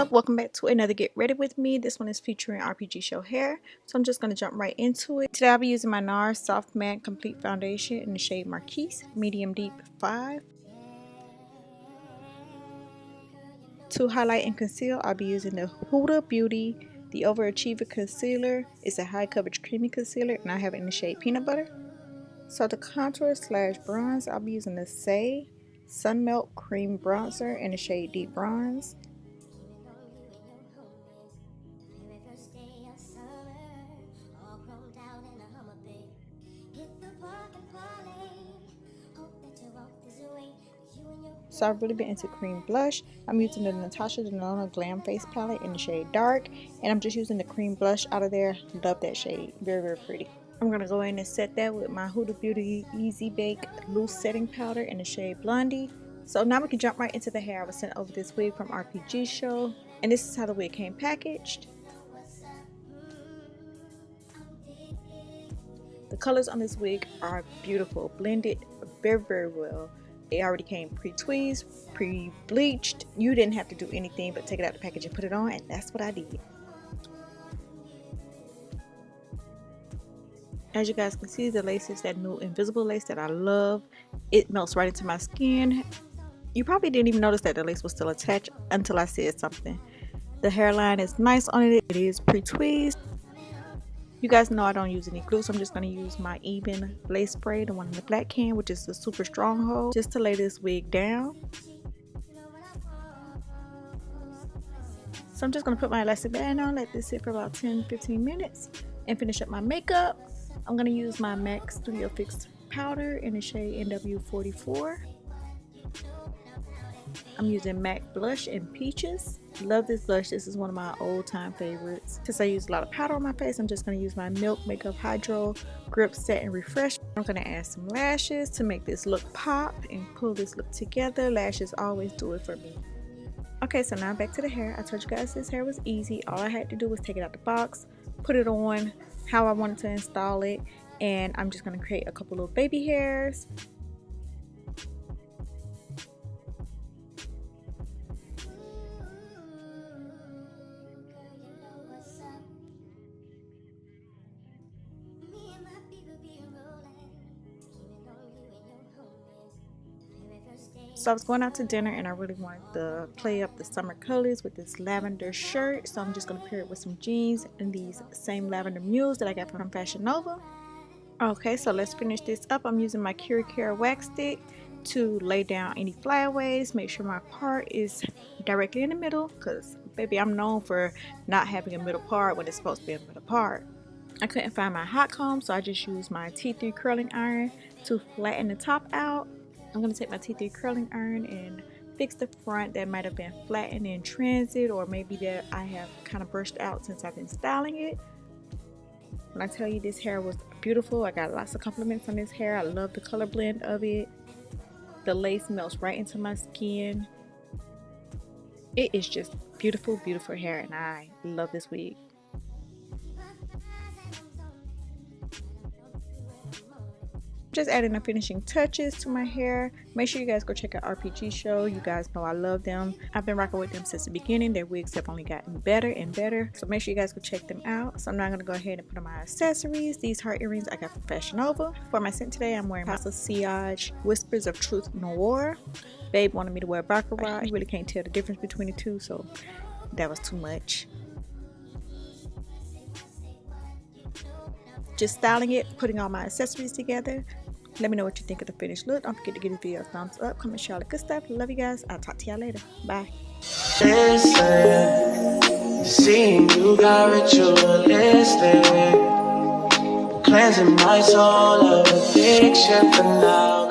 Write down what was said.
up? Welcome back to another Get Ready With Me. This one is featuring Rpgshow hair. So I'm just going to jump right into it. Today I'll be using my NARS Soft Matte Complete Foundation in the shade Marquise, Medium Deep 5. To highlight and conceal, I'll be using the Huda Beauty, the Overachiever Concealer. It's a high coverage creamy concealer and I have it in the shade Peanut Butter. So to contour slash bronze, I'll be using the Say Sun Melt Cream Bronzer in the shade Deep Bronze. So I've really been into cream blush. I'm using the Natasha Denona Glam Face Palette in the shade Dark. And I'm just using the cream blush out of there. Love that shade. Very, very pretty. I'm going to go in and set that with my Huda Beauty Easy Bake Loose Setting Powder in the shade Blondie. So now we can jump right into the hair. I was sent over this wig from Rpgshow. And this is how the wig came packaged. The colors on this wig are beautiful. Blended very, very well. It already came pre-tweezed, pre-bleached. You didn't have to do anything but take it out the package and put it on, and that's what I did. As you guys can see, the lace is that new invisible lace that I love. It melts right into my skin. You probably didn't even notice that the lace was still attached until I said something. The hairline is nice on it. It is pre-tweezed. You guys know I don't use any glue, so I'm just going to use my Even lace spray, the one in the black can, which is the super stronghold, just to lay this wig down. So I'm just going to put my elastic band on, let this sit for about 10-15 minutes, and finish up my makeup. I'm going to use my MAC Studio Fix powder in the shade NW44. I'm using MAC blush in Peaches. Love this blush. This is one of my old time favorites. Since I use a lot of powder on my face, I'm just going to use my Milk Makeup Hydro Grip Set and Refresh. I'm going to add some lashes to make this look pop and pull this look together. Lashes always do it for me. Okay, so now back to the hair. I told you guys this hair was easy. All I had to do was take it out the box, put it on how I wanted to install it, and I'm just going to create a couple of baby hairs. So I was going out to dinner and I really wanted to play up the summer colors with this lavender shirt. So I'm just going to pair it with some jeans and these same lavender mules that I got from Fashion Nova. Okay, so let's finish this up. I'm using my Care wax stick to lay down any flyaways. Make sure my part is directly in the middle because, baby, I'm known for not having a middle part when it's supposed to be a middle part. I couldn't find my hot comb, so I just used my T3 curling iron to flatten the top out. I'm going to take my T3 curling iron and fix the front that might have been flattened in transit, or maybe that I have kind of brushed out since I've been styling it. When I tell you this hair was beautiful, I got lots of compliments on this hair. I love the color blend of it. The lace melts right into my skin. It is just beautiful, beautiful hair, and I love this wig. Just adding the finishing touches to my hair. Make sure you guys go check out Rpgshow. You guys know I love them. I've been rocking with them since the beginning. Their wigs have only gotten better and better. So make sure you guys go check them out. So I'm now going to go ahead and put on my accessories. These heart earrings I got from Fashion Nova. For my scent today, I'm wearing Casa Sillage Whispers of Truth Noir. Babe wanted me to wear Baccarat. You really can't tell the difference between the two, so that was too much. Just styling it, putting all my accessories together. Let me know what you think of the finished look. Don't forget to give this video a thumbs up, comment, share all the good stuff. Love you guys. I'll talk to y'all later. Bye. Listen, seeing you got ritualistic, cleansing my soul of addiction for now.